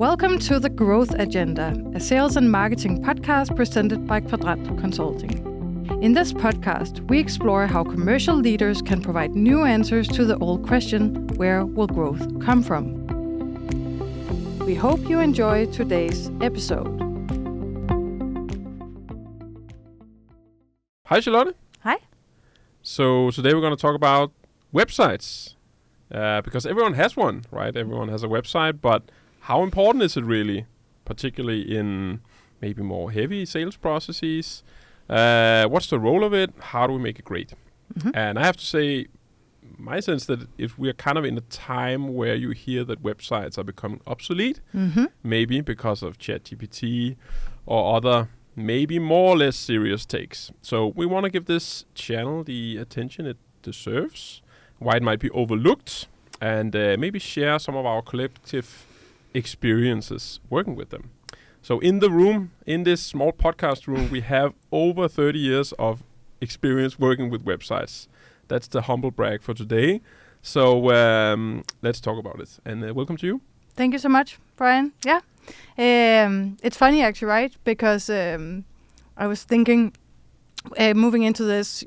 Welcome to The Growth Agenda, a sales and marketing podcast presented by Kvadrant Consulting. In this podcast, we explore how commercial leaders can provide new answers to the old question, where will growth come from? We hope you enjoy today's episode. Hi, Charlotte. Hi. So today we're going to talk about websites, because everyone has one, right? Everyone has a website, but how important is it really, particularly in maybe more heavy sales processes? What's the role of it? How do we make it great? Mm-hmm. And I have to say, my sense that if we're kind of in a time where you hear that websites are becoming obsolete, maybe because of ChatGPT or other maybe more or less serious takes. So we want to give this channel the attention it deserves, why it might be overlooked, and maybe share some of our collective experiences working with them. So in the room, in this small podcast room, we have over 30 years of experience working with websites. That's the humble brag for today. So let's talk about it. And welcome to you. Thank you so much, Brian. Yeah. It's funny actually, right? Because I was thinking, moving into this,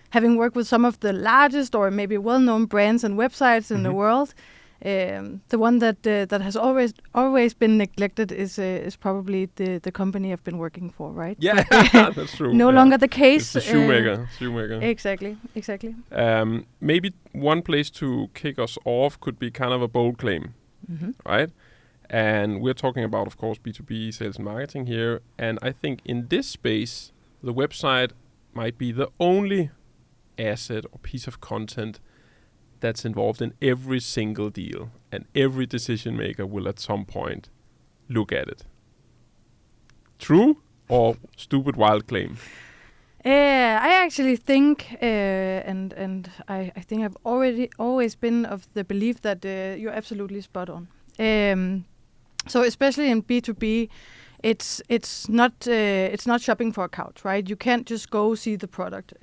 having worked with some of the largest or maybe well-known brands and websites in the world, the one that has always been neglected is probably the company I've been working for, right? Yeah, that's true. No longer the case. It's the shoemaker. Exactly. Maybe one place to kick us off could be kind of a bold claim, right? And we're talking about, of course, B2B sales and marketing here. And I think in this space, the website might be the only asset or piece of content that's involved in every single deal. And every decision maker will at some point look at it. True or stupid wild claim? I actually think, and I think I've always been of the belief that you're absolutely spot on. So especially in B2B, it's not shopping for a couch, right? You can't just go see the product.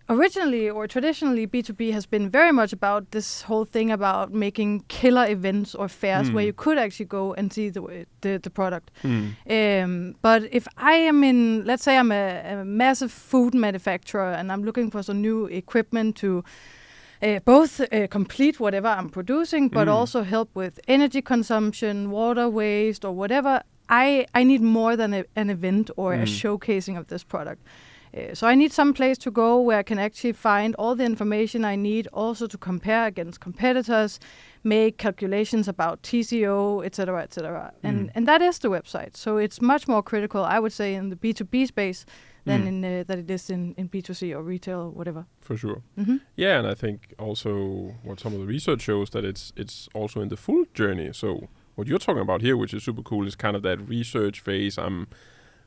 Originally or traditionally, B2B has been very much about this whole thing about making killer events or fairs where you could actually go and see the product. But if I am let's say I'm a massive food manufacturer and I'm looking for some new equipment to both complete whatever I'm producing, but also help with energy consumption, water waste, or whatever. I need more than an event or a showcasing of this product. So I need some place to go where I can actually find all the information I need, also to compare against competitors, make calculations about TCO, etc., etc. And that is the website. So it's much more critical, I would say, in the B2B space than that it is in B2C or retail or whatever. For sure. Yeah, and I think also what some of the research shows that it's also in the full journey. So what you're talking about here, which is super cool, is kind of that research phase.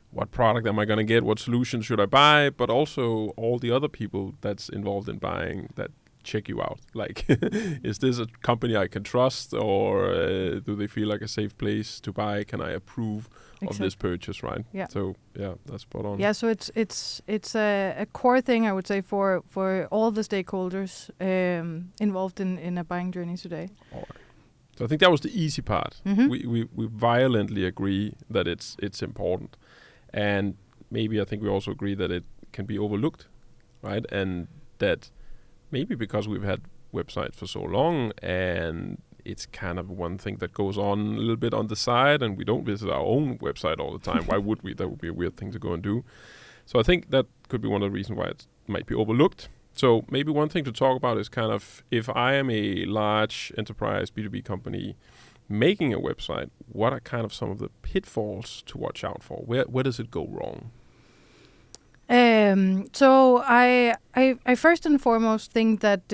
What product am I going to get? What solution should I buy? But also all the other people that's involved in buying that check you out. Like, is this a company I can trust, or do they feel like a safe place to buy? Can I approve of this purchase, right? Yeah. So yeah, that's spot on. Yeah, so it's a core thing, I would say, for all the stakeholders involved in a buying journey today. All right. So I think that was the easy part. We violently agree that it's important. And maybe I think we also agree that it can be overlooked, right? And that maybe because we've had websites for so long and it's kind of one thing that goes on a little bit on the side, and we don't visit our own website all the time. Why would we? That would be a weird thing to go and do. So I think that could be one of the reasons why it might be overlooked. So maybe one thing to talk about is kind of, if I am a large enterprise B2B company making a website, what are kind of some of the pitfalls to watch out for? Where does it go wrong? So I first and foremost think that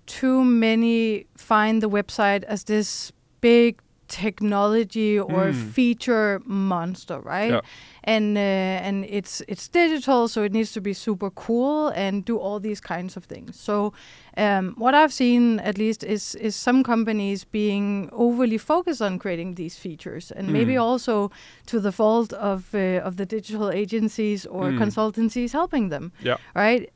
too many find the website as this big technology or feature monster, right? and it's digital, so it needs to be super cool and do all these kinds of things. So what I've seen, at least, is some companies being overly focused on creating these features, and maybe also to the fault of the digital agencies or consultancies helping them. Yeah. Right.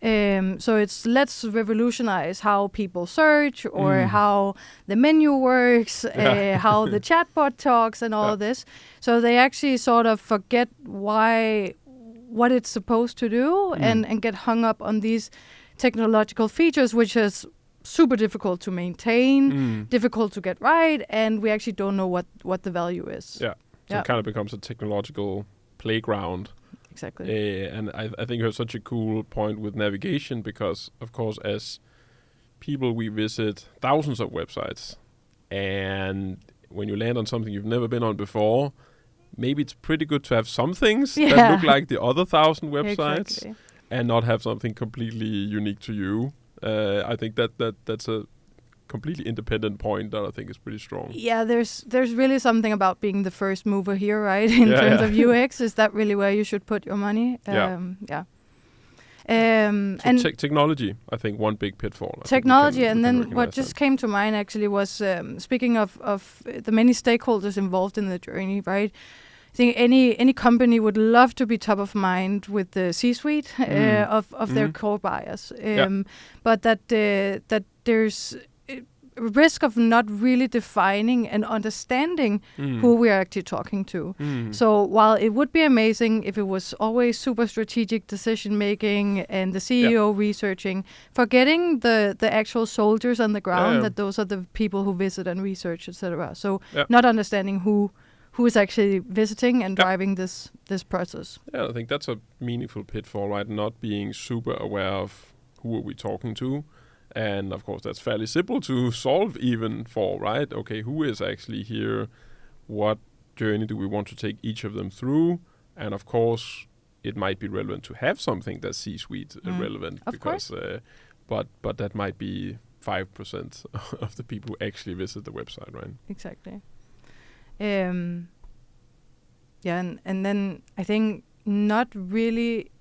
So it's let's revolutionize how people search or how the menu works, how the chatbot talks, and all of this. So they actually sort of forget what it's supposed to do and get hung up on these technological features, which is super difficult to maintain, difficult to get right, and we actually don't know what the value is. Yeah. So it kind of becomes a technological playground. Exactly. And I think you have such a cool point with navigation because, of course, as people, we visit thousands of websites. And when you land on something you've never been on before, maybe it's pretty good to have some things that look like the other 1,000 websites and not have something completely unique to you. I think that's a completely independent point that I think is pretty strong. Yeah, there's really something about being the first mover here, right? In terms of UX, is that really where you should put your money? So technology, I think, one big pitfall. Technology, and then what just came to mind actually was speaking of the many stakeholders involved in the journey, right? I think any company would love to be top of mind with the C-suite of their core buyers, but that there's a risk of not really defining and understanding who we are actually talking to. So while it would be amazing if it was always super strategic decision making and the CEO researching, forgetting the actual soldiers on the ground, that those are the people who visit and research, etc. So not understanding who is actually visiting and driving this process. Yeah, I think that's a meaningful pitfall, right? Not being super aware of who are we talking to. And of course, that's fairly simple to solve even for, right? Okay, who is actually here? What journey do we want to take each of them through? And of course, it might be relevant to have something that's C-suite relevant. Of because, but that might be 5% of the people who actually visit the website, right? Exactly. And then I think not really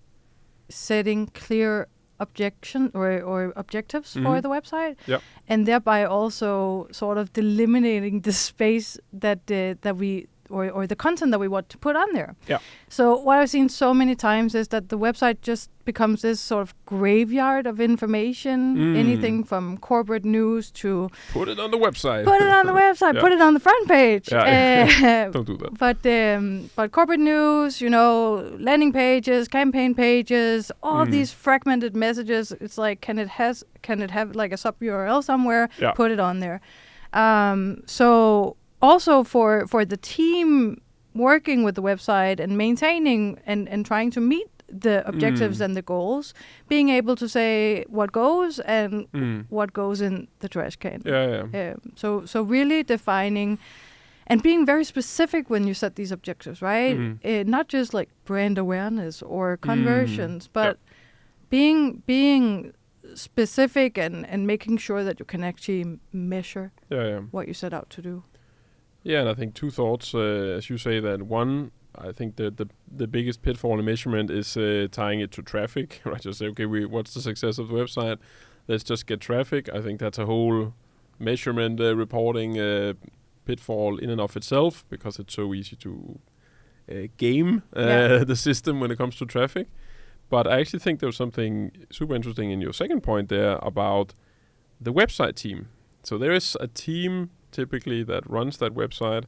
setting clear objection or objectives for the website, and thereby also sort of delimiting the space that we or the content that we want to put on there. Yeah. So what I've seen so many times is that the website just becomes this sort of graveyard of information, anything from corporate news to... Put it on the website. Put it on the website. Put it on the front page. Don't do that. But corporate news, landing pages, campaign pages, all these fragmented messages. It's like, can it have like a sub URL somewhere? Yeah. Put it on there. So also for the team working with the website and maintaining and trying to meet the objectives and the goals, being able to say what goes and what goes in the trash can. So really defining and being very specific when you set these objectives, right? Not just like brand awareness or conversions, but being specific and making sure that you can actually measure what you set out to do. Yeah, and I think two thoughts, as you say, that one, I think the biggest pitfall in measurement is tying it to traffic, right? Just say, okay, what's the success of the website? Let's just get traffic. I think that's a whole measurement reporting pitfall in and of itself, because it's so easy to game the system when it comes to traffic. But I actually think there's something super interesting in your second point there about the website team. So there is a team typically that runs that website,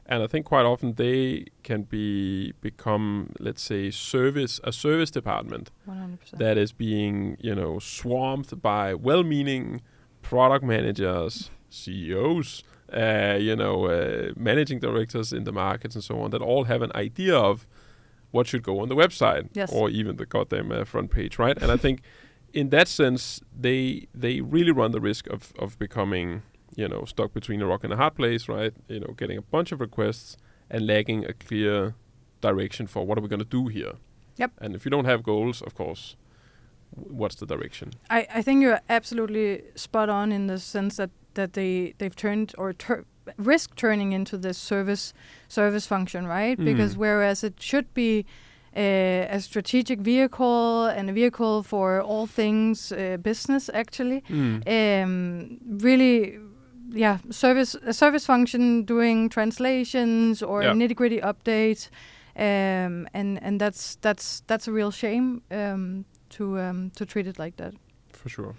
and I think quite often they can become, let's say, a service department 100%. That is being, swamped by well-meaning product managers, CEOs, managing directors in the markets and so on, that all have an idea of what should go on the website, or even the goddamn front page, right? And I think in that sense, they really run the risk of becoming, stuck between a rock and a hard place, right? Getting a bunch of requests and lacking a clear direction for what are we going to do here. Yep. And if you don't have goals, of course, what's the direction? I think you're absolutely spot on in the sense that they've turned or risk turning into this service function, right? Because whereas it should be a strategic vehicle and a vehicle for all things business, actually. Really, a service function doing translations or nitty-gritty updates, and that's a real shame to treat it like that. For sure.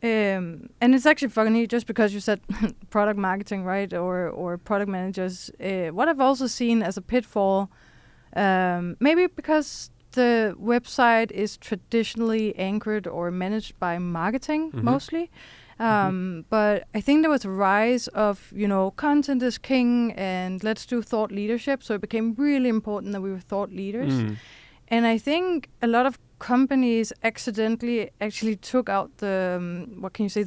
And it's actually funny, just because you said product marketing, right, or product managers. What I've also seen as a pitfall, maybe because the website is traditionally anchored or managed by marketing mostly, but I think there was a rise of, content is king and let's do thought leadership. So it became really important that we were thought leaders. And I think a lot of companies accidentally actually took out the,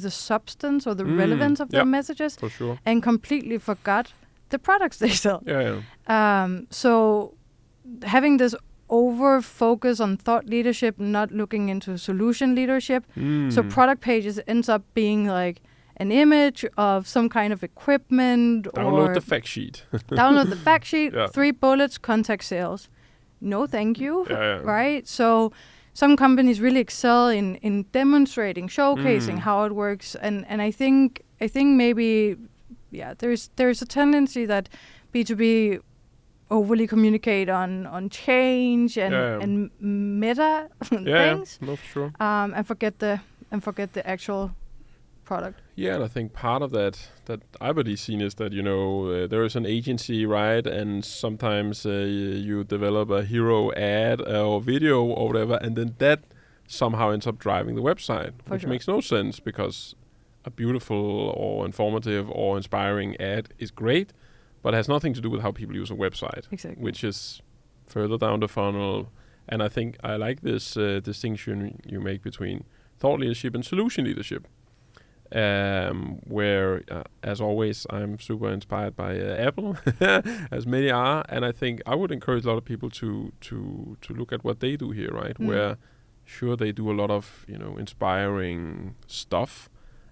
the substance or the relevance of their messages, for sure, and completely forgot the products they sell. So having this over focus on thought leadership, not looking into solution leadership. So product pages ends up being like an image of some kind of equipment. Download the fact sheet. Download the fact sheet, 3 bullets, contact sales. No, thank you. Right? So some companies really excel in demonstrating, showcasing how it works. And I think maybe, there's a tendency that B2B overly communicate on change and meta things. No, for sure. And forget the actual product. Yeah, and I think part of that I've already seen is that, there is an agency, right? And sometimes you develop a hero ad or video or whatever, and then that somehow ends up driving the website, which makes no sense, because a beautiful or informative or inspiring ad is great, but it has nothing to do with how people use a website, which is further down the funnel. And I think I like this distinction you make between thought leadership and solution leadership, where, as always, I'm super inspired by Apple, as many are. And I think I would encourage a lot of people to look at what they do here, right? Where, sure, they do a lot of, inspiring stuff.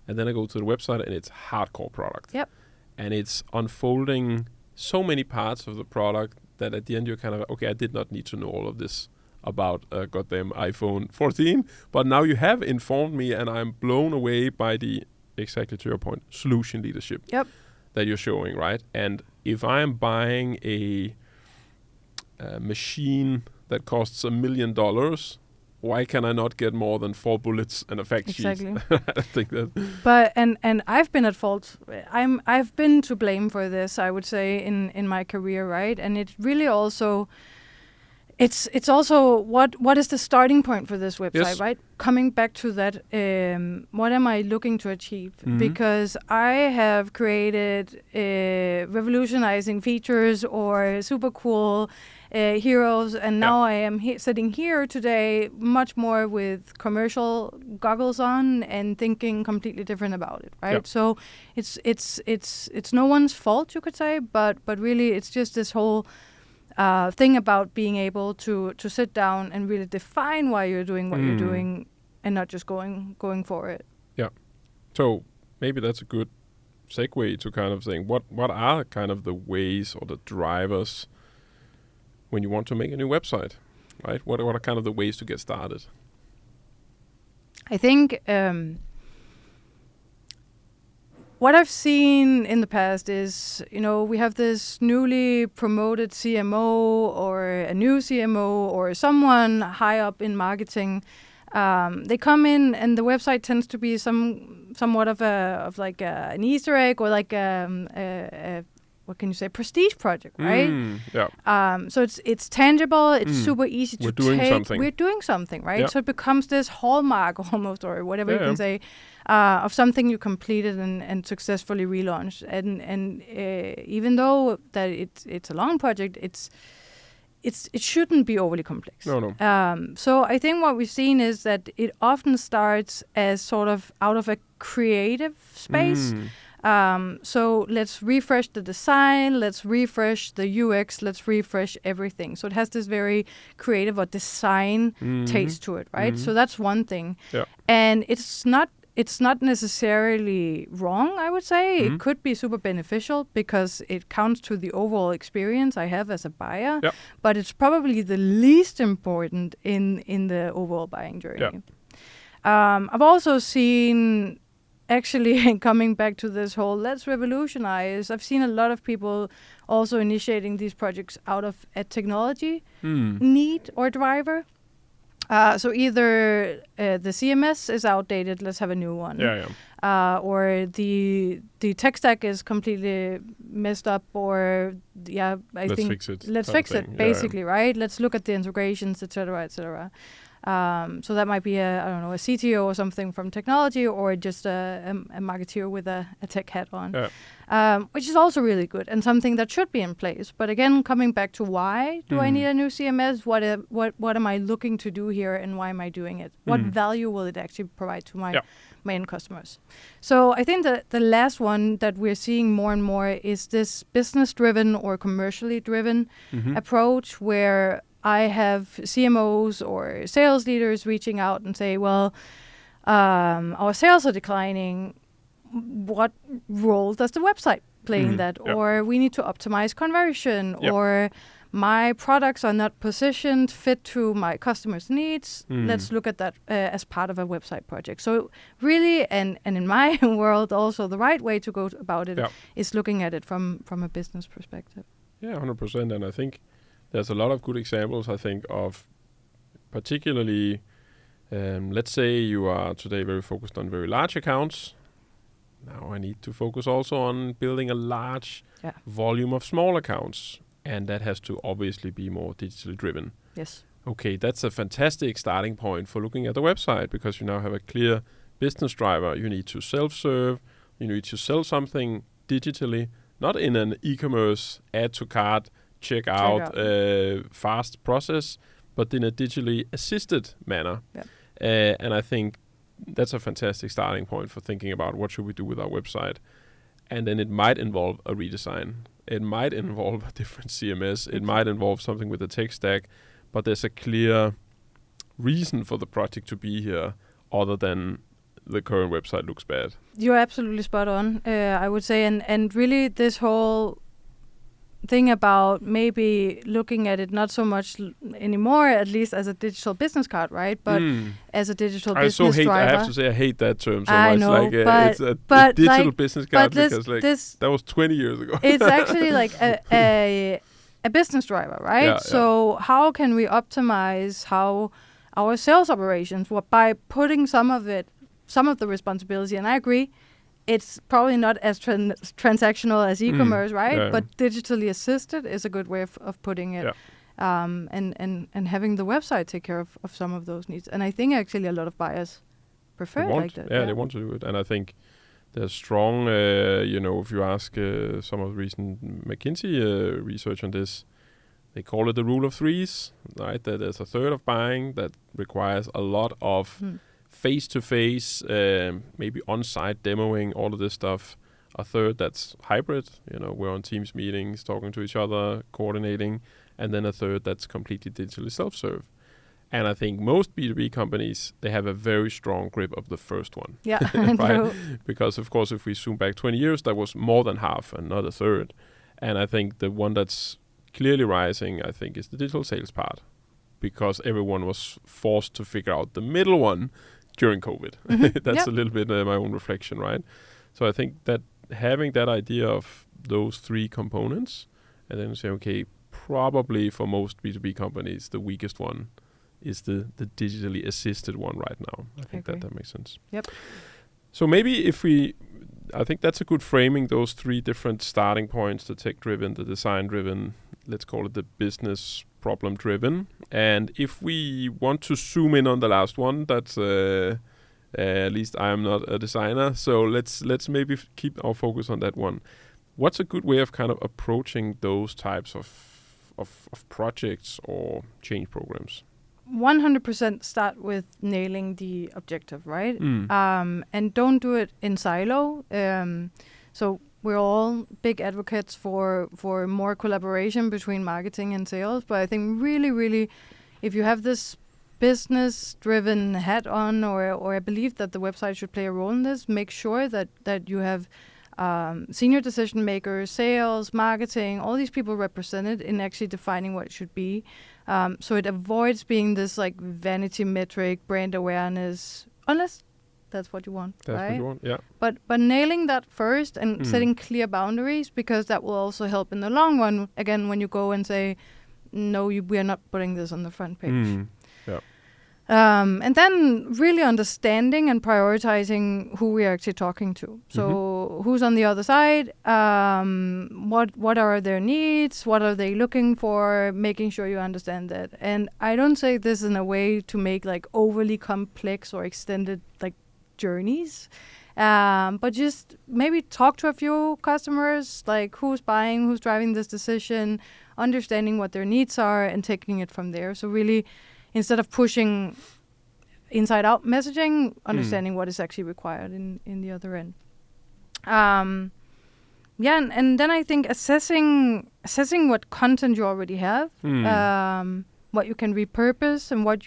And then I go to the website and it's hardcore product. Yep. And it's unfolding so many parts of the product that at the end you're kind of, okay, I did not need to know all of this about goddamn iPhone 14, but now you have informed me and I'm blown away by the, exactly to your point, solution leadership that you're showing, right? And if I'm buying a machine that costs $1 million, why can I not get more than 4 bullets and a fact sheet? I think that. But and I've been at fault. I've been to blame for this, I would say, in my career, right? And it really also, it's also what is the starting point for this website, right? Coming back to that, what am I looking to achieve? Because I have created revolutionizing features or super cool heroes, and now I am sitting here today much more with commercial goggles on and thinking completely different about it, right? So it's no one's fault, you could say, but really it's just this whole thing about being able to sit down and really define why you're doing what you're doing, and not just going for it. Yeah. So maybe that's a good segue to kind of saying what are kind of the ways or the drivers when you want to make a new website, right? What are kind of the ways to get started? I think what I've seen in the past is, we have this newly promoted CMO or a new CMO or someone high up in marketing. They come in and the website tends to be somewhat of an Easter egg or like a what can you say, prestige project, right? So it's tangible, it's super easy to take. We're doing something, right? So it becomes this hallmark almost, or whatever you can say, of something you completed and successfully relaunched. And even though that it's a long project, it shouldn't be overly complex. No. So I think what we've seen is that it often starts as sort of out of a creative space. So let's refresh the design, let's refresh the UX, let's refresh everything. So it has this very creative or design taste to it, right? So that's one thing. And it's not it's not necessarily wrong, I would say. Mm-hmm. It could be super beneficial because it counts to the overall experience I have as a buyer. Yep. But it's probably the least important in the overall buying journey. Yep. I've also seen, actually, coming back to this whole let's revolutionize, I've seen a lot of people also initiating these projects out of a technology need or driver. So either the CMS is outdated, let's have a new one. Or the tech stack is completely messed up, or let's fix it. Let's fix it, basically, right? Let's look at the integrations, etc., etc. So that might be a CTO or something from technology, or just a marketeer with a tech hat on, which is also really good and something that should be in place. But again, coming back to why do I need a new CMS? What am I looking to do here, and why am I doing it? What value will it actually provide to my end customers? So I think that the last one that we're seeing more and more is this business-driven or commercially driven approach, where I have CMOs or sales leaders reaching out and say, well, our sales are declining. What role does the website play in that? Or we need to optimize conversion, or my products are not positioned fit to my customers' needs. Let's look at that as part of a website project. So really, and in my world also, the right way to go about it is looking at it from a business perspective. Yeah, 100%. And I think there's a lot of good examples, I think, of particularly, let's say you are today very focused on very large accounts. Now I need to focus also on building a large volume of small accounts. And that has to obviously be more digitally driven. Yes. Okay, that's a fantastic starting point for looking at the website, because you now have a clear business driver. You need to self-serve. You need to sell something digitally, not in an e-commerce add to cart, check out fast process, but in a digitally assisted manner. And I think that's a fantastic starting point for thinking about what should we do with our website. And then it might involve a redesign. It might involve a different CMS. It might involve something with the tech stack, but there's a clear reason for the project to be here other than the current website looks bad. You're absolutely spot on, I would say. And really this whole thing about maybe looking at it not so much anymore, at least as a digital business card, right? But as a digital business driver. I have to say, I hate that term so I much. know, like, it's a digital business card, because that was 20 years ago. It's actually like a business driver, right? So how can we optimize how our sales operations by putting some of the responsibility, and I agree, it's probably not as transactional as e-commerce, right? But digitally assisted is a good way of putting it. And having the website take care of some of those needs. And I think actually a lot of buyers prefer it like that. Yeah, they want to do it. And I think there's strong, if you ask some of the recent McKinsey research on this, they call it the rule of threes, right? That there's a third of buying that requires a lot of face-to-face, maybe on-site demoing, all of this stuff. A third that's hybrid, we're on Teams meetings, talking to each other, coordinating. And then a third that's completely digitally self-serve. And I think most B2B companies, they have a very strong grip of the first one. Yeah, right? Because, of course, if we zoom back 20 years, that was more than half and not a third. And I think the one that's clearly rising, I think, is the digital sales part. Because everyone was forced to figure out the middle one during COVID. That's a little bit my own reflection, right? So I think that having that idea of those three components, and then say, okay, probably for most B2B companies, the weakest one is the digitally assisted one right now. I think that makes sense. Yep. So maybe I think that's a good framing, those three different starting points, the tech-driven, the design-driven, let's call it the business problem-driven. And if we want to zoom in on the last one, that's at least I am not a designer, so let's maybe keep our focus on that one. What's a good way of kind of approaching those types of projects or change programs? 100% start with nailing the objective, right? And don't do it in silo. So we're all big advocates for more collaboration between marketing and sales, but I think really, really, if you have this business-driven hat on, or I believe that the website should play a role in this. Make sure that you have senior decision makers, sales, marketing, all these people represented in actually defining what it should be. So it avoids being this like vanity metric, brand awareness, unless that's what you want, That's right? what you want, yeah. But nailing that first and setting clear boundaries, because that will also help in the long run. Again, when you go and say, no, we are not putting this on the front page. Yeah. And then really understanding and prioritizing who we are actually talking to. So who's on the other side? What are their needs? What are they looking for? Making sure you understand that. And I don't say this in a way to make like overly complex or extended like journeys. But just maybe talk to a few customers, like who's buying, who's driving this decision, understanding what their needs are and taking it from there. So really, instead of pushing inside-out messaging, understanding what is actually required in the other end. And then I think assessing what content you already have, what you can repurpose and what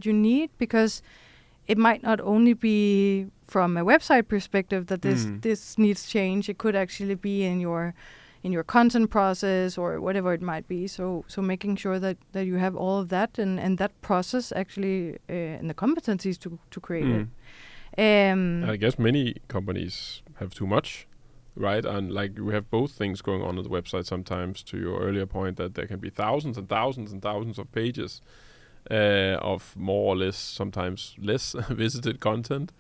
you need, because it might not only be from a website perspective that this needs change. It could actually be in your content process or whatever it might be. So making sure that you have all of that and that process actually and the competencies to create it. I guess many companies have too much, right? And like we have both things going on the website sometimes, to your earlier point, that there can be thousands and thousands and thousands of pages of more or less, sometimes less visited content.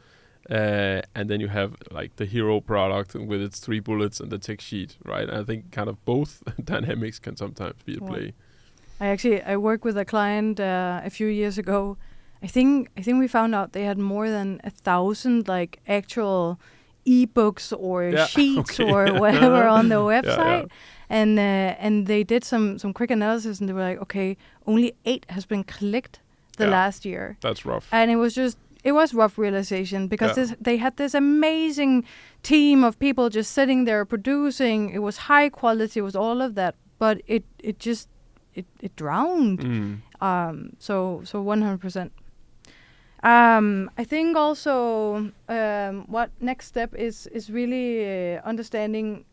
And then you have like the hero product with its 3 bullets and the text sheet, right? And I think kind of both dynamics can sometimes be at play. I worked with a client a few years ago. I think we found out they had more than 1,000 like actual ebooks or sheets or whatever on their website. And they did some quick analysis and they were like, okay, only 8 has been clicked the last year. That's rough. And it was rough realization, because they had this amazing team of people just sitting there producing. It was high quality, it was all of that, but it drowned. So 100%. I think also what next step is really understanding,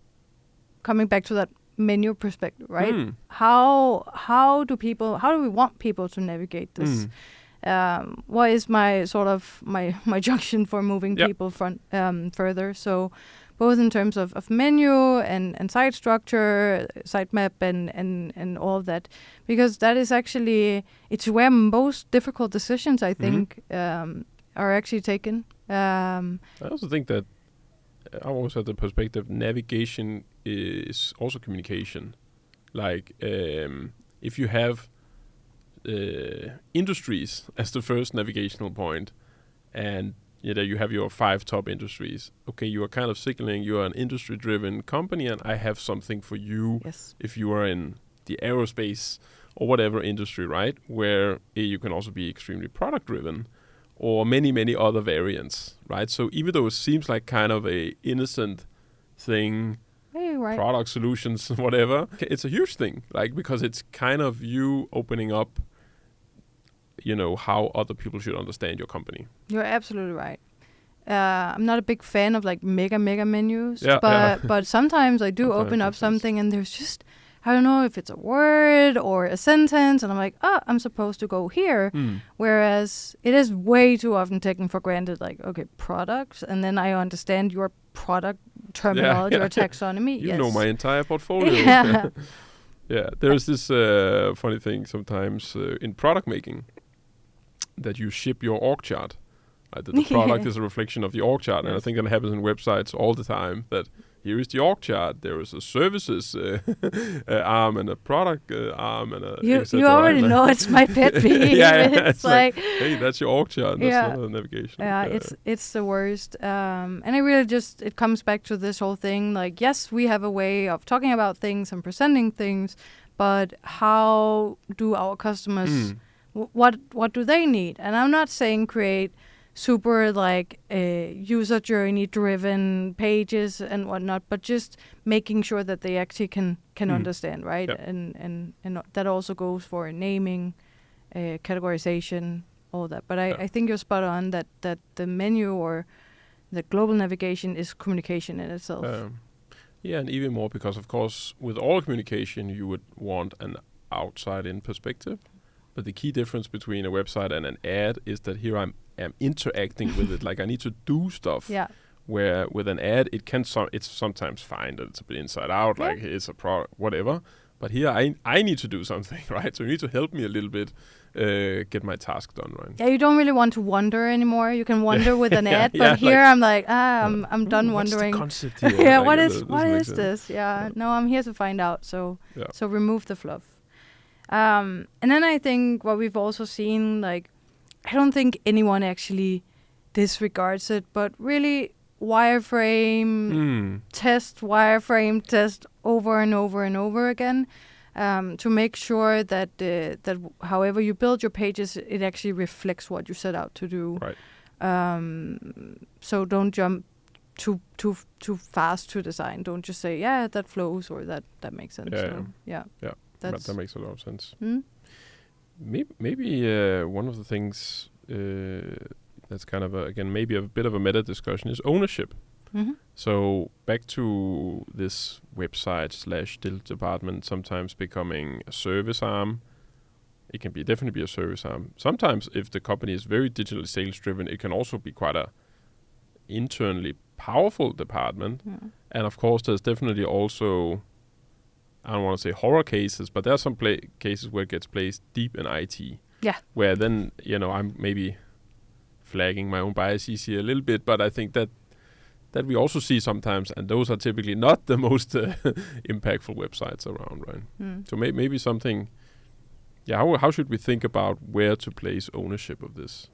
coming back to that menu perspective, right? How do we want people to navigate this? What is my sort of my junction for moving people further? So both in terms of menu and site structure, sitemap and all of that, because that is actually, it's where most difficult decisions I think are actually taken. I also think that I always had the perspective navigation is also communication. Like if you have industries as the first navigational point, and you have your 5 top industries. Okay, you are kind of signaling you are an industry-driven company, and I have something for you if you are in the aerospace or whatever industry, right? Where you can also be extremely product-driven, or many other variants, right? So even though it seems like kind of a innocent thing, product solutions, whatever, it's a huge thing, like, because it's kind of you opening up how other people should understand your company. You're absolutely right. I'm not a big fan of like mega menus, but sometimes I do open up something and there's just, I don't know if it's a word or a sentence, and I'm like, I'm supposed to go here. Whereas it is way too often taken for granted, like, okay, products, and then I understand your product terminology or taxonomy. You know my entire portfolio. There's this funny thing sometimes in product making, that you ship your org chart. That the product is a reflection of the org chart. And I think that happens in websites all the time, that here is the org chart. There is a services arm and a product arm and a you already know it's my pet peeve. It's like, hey, that's your org chart. That's not a navigation. It's the worst. And it really just, it comes back to this whole thing. Like, yes, we have a way of talking about things and presenting things, but how do our customers, what do they need? And I'm not saying create super like user journey driven pages and whatnot, but just making sure that they actually can understand, right? And that also goes for naming, categorization, all that. But I think you're spot on that the menu or the global navigation is communication in itself. Yeah, and even more because, of course, with all communication, you would want an outside-in perspective. But the key difference between a website and an ad is that here I am interacting with it. Like I need to do stuff. Yeah. Where with an ad, it's sometimes fine that it's a bit inside out, like it's a product, whatever. But here I need to do something, right? So you need to help me a little bit get my task done, right? Yeah, you don't really want to wonder anymore. You can wonder with an ad, but here I'm like, I'm done wondering. What's the concept here? Yeah, like, what is this? Yeah, no, I'm here to find out. So remove the fluff. And then I think what we've also seen, like, I don't think anyone actually disregards it, but really wireframe test over and over and over again. To make sure that that however you build your pages, it actually reflects what you set out to do. Right. So don't jump too fast to design. Don't just say, yeah, that flows or that makes sense. Yeah. That makes a lot of sense. Maybe one of the things that's kind of again maybe a bit of a meta discussion is ownership. Mm-hmm. So back to this website/digital department sometimes becoming a service arm. It can definitely be a service arm. Sometimes if the company is very digitally sales driven, it can also be quite a internally powerful department. Yeah. And of course there's definitely also, I don't want to say horror cases, but there are some cases where it gets placed deep in IT. Yeah. Where then, I'm maybe flagging my own biases here a little bit, but I think that we also see sometimes, and those are typically not the most impactful websites around, right? So maybe something, how should we think about where to place ownership of this?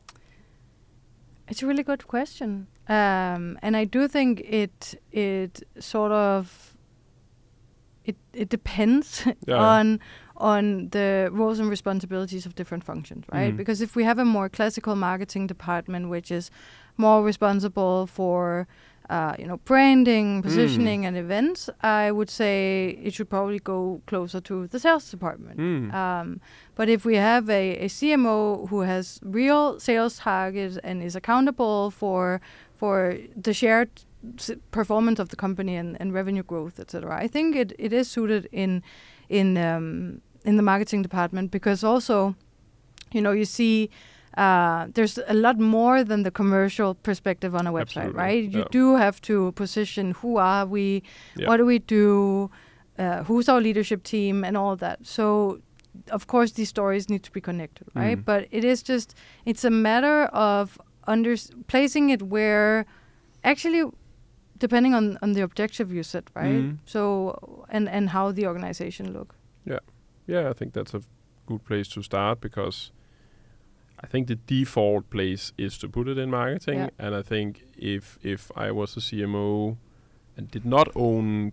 It's a really good question. And I do think it sort of, it depends on the roles and responsibilities of different functions, right? Because if we have a more classical marketing department, which is more responsible for branding, positioning, and events, I would say it should probably go closer to the sales department. But if we have a CMO who has real sales targets and is accountable for the shared performance of the company and revenue growth, etc., I think it is suited in the marketing department, because also, you see. There's a lot more than the commercial perspective on a website, absolutely, right? You do have to position who are we, what do we do, who's our leadership team, and all that. So, of course, these stories need to be connected, right? But it's a matter of placing it where, actually, depending on the objective you set, right? So, and how the organization look. Yeah, I think that's a good place to start, because I think the default place is to put it in marketing, and I think if I was a CMO and did not own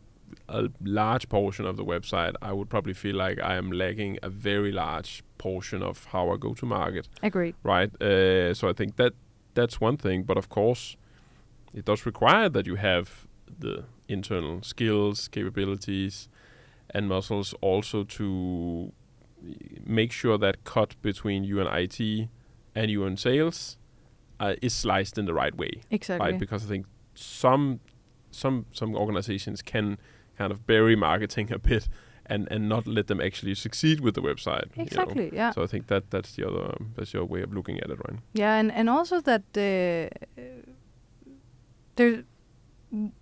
a large portion of the website, I would probably feel like I am lagging a very large portion of how I go to market. Agreed. Right. So I think that's one thing, but of course, it does require that you have the internal skills, capabilities, and muscles also to make sure that cut between you and IT and you and sales is sliced in the right way. Exactly. Right? Because I think some organizations can kind of bury marketing a bit and not let them actually succeed with the website. Exactly. Yeah. So I think that's the other way of looking at it, right? Yeah, and also that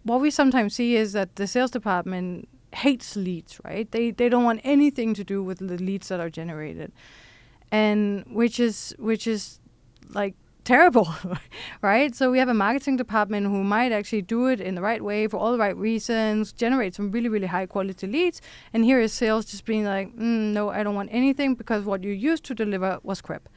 what we sometimes see is that the sales department hates leads, right? They don't want anything to do with the leads that are generated, and which is like terrible, right? So we have a marketing department who might actually do it in the right way for all the right reasons, generate some really, really high quality leads, and here is sales just being like, no, I don't want anything because what you used to deliver was crap.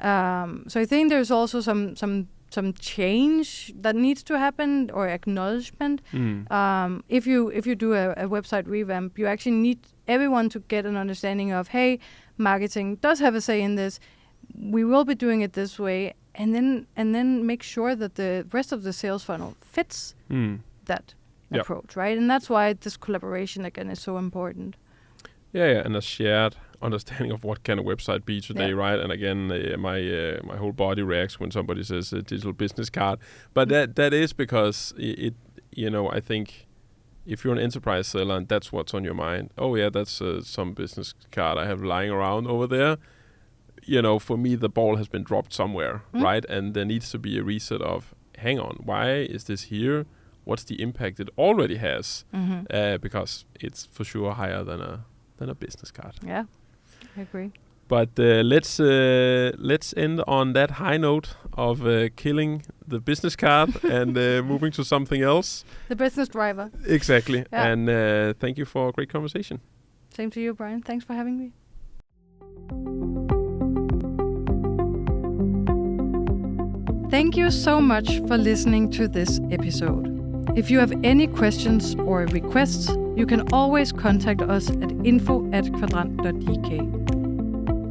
So I think there's also some change that needs to happen, or acknowledgement. If you do a website revamp, you actually need everyone to get an understanding of, hey, marketing does have a say in this. We will be doing it this way, and then make sure that the rest of the sales funnel fits that approach, right? And that's why this collaboration again is so important. Yeah, and a shared understanding of what can a website be today, right? And again, my whole body reacts when somebody says a digital business card. But that is because it I think if you're an enterprise seller and that's what's on your mind, oh yeah, that's some business card I have lying around over there. For me, the ball has been dropped somewhere, right? And there needs to be a reset of, hang on, why is this here? What's the impact it already has? Because it's for sure higher than a business card. Yeah, I agree. But let's end on that high note of killing the business card and moving to something else. The business driver. Exactly. Yeah. And thank you for a great conversation. Same to you, Brian. Thanks for having me. Thank you so much for listening to this episode. If you have any questions or requests, you can always contact us at info@kvadrant.dk.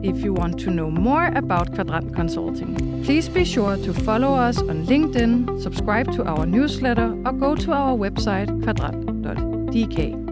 If you want to know more about Kvadrant Consulting, please be sure to follow us on LinkedIn, subscribe to our newsletter, or go to our website kvadrant.dk.